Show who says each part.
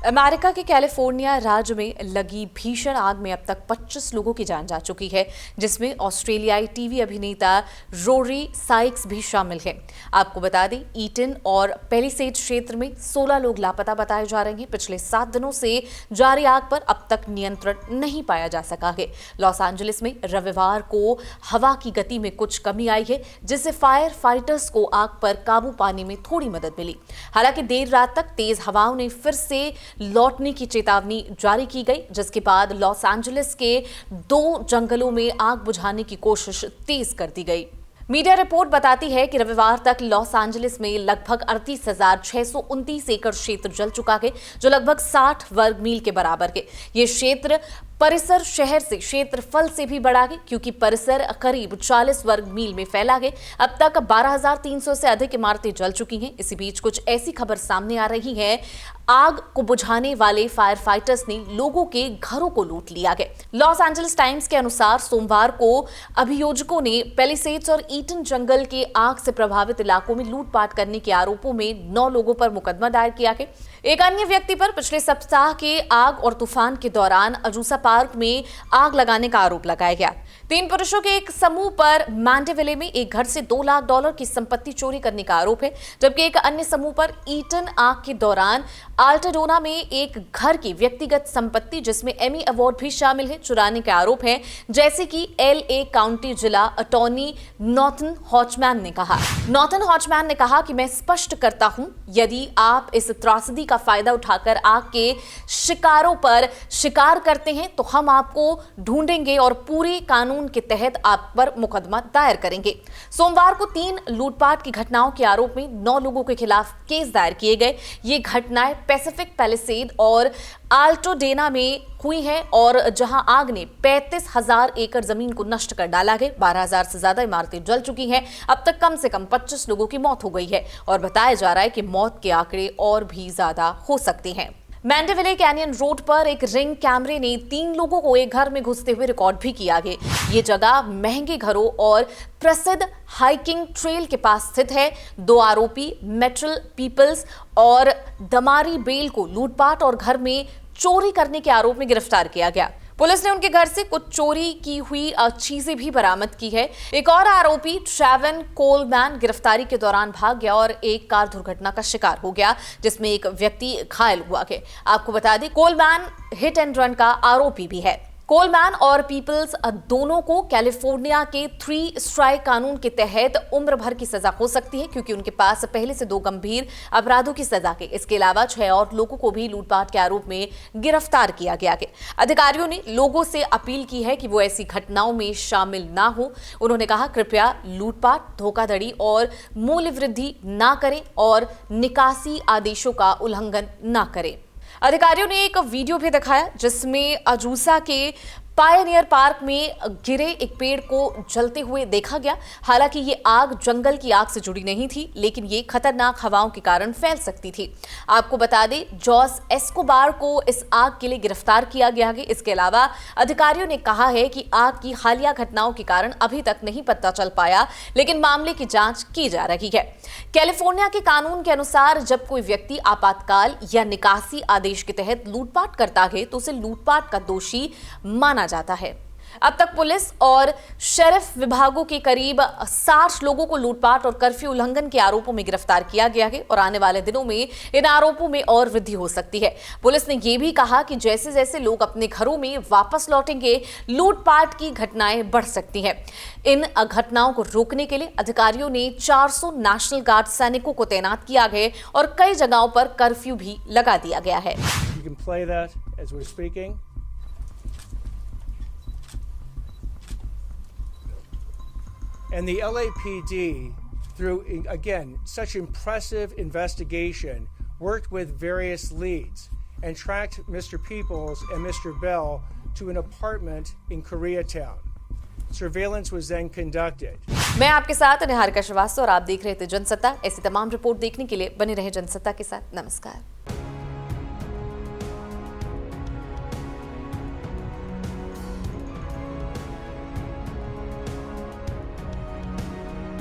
Speaker 1: America के California राज्य में लगी भीषण आग में अब तक 25 लोगों की जान जा चुकी है, जिसमें ऑस्ट्रेलियाई टीवी अभिनेता रोरी साइक्स भी शामिल हैं। आपको बता दें, ईटन और पेलिसेड क्षेत्र में 16 लोग लापता बताए जा रहे हैं। पिछले 7 दिनों से जारी आग पर अब तक नियंत्रण नहीं पाया जा सका है। लॉस एंजलिस में रविवार को हवा की गति में कुछ कमी आई है, जिससे फायर फाइटर्स को आग पर काबू पाने में थोड़ी मदद मिली। हालांकि देर रात तक तेज हवाओं ने फिर से लौटने की चेतावनी जारी की गई, जिसके बाद लॉस एंजलिस के 2 जंगलों में आग बुझाने की कोशिश तेज कर दी गई। मीडिया रिपोर्ट बताती है कि रविवार तक लॉस एंजलिस में लगभग 38,629 एकड़ क्षेत्र जल चुका है, जो लगभग 60 वर्ग मील के बराबर है। ये क्षेत्र परिसर शहर से क्षेत्रफल से भी बड़ा है, क्योंकि परिसर करीब 40 वर्ग मील में फैला है। अब तक 12,300 से अधिक इमारतें जल चुकी हैं। इसी बीच कुछ ऐसी खबर सामने आ रही है, आग को बुझाने वाले फायर फाइटर्स ने लोगों के घरों को लूट लिया है। लॉस एंजलिस टाइम्स के अनुसार सोमवार को अभियोजकों ने पेलिसेड्स और ईटन जंगल के आग से प्रभावित इलाकों में लूटपाट करने के आरोपों में 9 लोगों पर मुकदमा दायर किया है। एक अन्य व्यक्ति पर पिछले सप्ताह के आग और तूफान के दौरान अजूसा पार्क में आग लगाने का आरोप लगाया गया। 3 पुरुषों के एक समूह पर मैंडेविले में एक घर से $2 लाख की संपत्ति चोरी करने का आरोप है, जबकि एक अन्य समूह पर ईटन आग के दौरान अल्टाडोना में एक घर की व्यक्तिगत संपत्ति, जिसमें एमी अवार्ड भी शामिल है, चुराने के आरोप है, जैसे कि LA काउंटी जिला अटॉर्नी नॉर्थन हॉचमैन ने कहा। नॉर्थन हॉचमैन ने कहा कि मैं स्पष्ट करता हूं, यदि आप इस त्रासदी का फायदा उठाकर आग के शिकारों पर शिकार करते हैं तो हम आपको ढूंढेंगे और पूरे कानून के तहत आप पर मुकदमा दायर करेंगे। सोमवार को 3 लूटपाट की घटनाओं के आरोप में 9 लोगों के खिलाफ केस दायर किए गए। ये घटनाएं पैसिफिक पैलिसेड और अल्टाडोना में हुई हैं, और जहां आग ने 35,000 एकड़ जमीन को नष्ट कर डाला है। 12,000 से ज्यादा इमारतें जल चुकी हैं। अब तक कम से कम 25 लोगों की मौत हो गई है, और बताया जा रहा है कि मौत के आंकड़े और भी ज्यादा हो सकते हैं। मैंडेविले कैनियन रोड पर एक रिंग कैमरे ने 3 लोगों को एक घर में घुसते हुए रिकॉर्ड भी किया है। ये जगह महंगे घरों और प्रसिद्ध हाइकिंग ट्रेल के पास स्थित है। 2 आरोपी मेट्रल पीपल्स और दमारी बेल को लूटपाट और घर में चोरी करने के आरोप में गिरफ्तार किया गया। पुलिस ने उनके घर से कुछ चोरी की हुई चीजें भी बरामद की है। एक और आरोपी ट्रेवन कोलमैन गिरफ्तारी के दौरान भाग गया और एक कार दुर्घटना का शिकार हो गया, जिसमें एक व्यक्ति घायल हुआ है। आपको बता दें, कोलमैन हिट एंड रन का आरोपी भी है। कोलमैन और पीपल्स दोनों को कैलिफोर्निया के 3 स्ट्राइक कानून के तहत उम्र भर की सजा हो सकती है, क्योंकि उनके पास पहले से 2 गंभीर अपराधों की सजा है। इसके अलावा 6 और लोगों को भी लूटपाट के आरोप में गिरफ्तार किया गया है। अधिकारियों ने लोगों से अपील की है कि वो ऐसी घटनाओं में शामिल ना हो। उन्होंने कहा, कृपया लूटपाट, धोखाधड़ी और मूल्य वृद्धि ना करें और निकासी आदेशों का उल्लंघन ना करें। अधिकारियों ने एक वीडियो भी दिखाया, जिसमें अजूसा के पायनियर पार्क में गिरे एक पेड़ को जलते हुए देखा गया। हालांकि ये आग जंगल की आग से जुड़ी नहीं थी, लेकिन ये खतरनाक हवाओं के कारण फैल सकती थी। आपको बता दें, जॉस एस्कोबार को इस आग के लिए गिरफ्तार किया गया है। इसके अलावा अधिकारियों ने कहा है कि आग की हालिया घटनाओं के कारण अभी तक नहीं पता चल पाया, लेकिन मामले की जांच की जा रही है। कैलिफोर्निया के कानून के अनुसार जब कोई व्यक्ति आपातकाल या निकासी आदेश के तहत लूटपाट करता है तो उसे लूटपाट का दोषी माना जाता है। अब तक पुलिस और शेरिफ विभागों के करीब 60 लोगों को लूटपाट और कर्फ्यू उल्लंघन के आरोपों में गिरफ्तार किया गया है, और आने वाले दिनों में इन आरोपों में और वृद्धि हो सकती है। पुलिस ने यह भी कहा कि जैसे जैसे लोग अपने घरों में वापस लौटेंगे, लूटपाट की घटनाएं बढ़ सकती हैं। इन घटनाओं को रोकने के लिए अधिकारियों ने 400 नेशनल गार्ड सैनिकों को तैनात किया है और कई जगहों पर कर्फ्यू भी लगा दिया गया है।
Speaker 2: And the LAPD, through, again, such impressive investigation, worked with various leads and tracked Mr. Peoples and Mr. Bell to an apartment in Koreatown. Surveillance was then conducted.
Speaker 1: मैं आपके साथ निहारिका श्रीवास्तव और आप देख रहे थे जनसत्ता। ऐसी तमाम रिपोर्ट देखने के लिए बने रहे जनसत्ता के साथ। नमस्कार।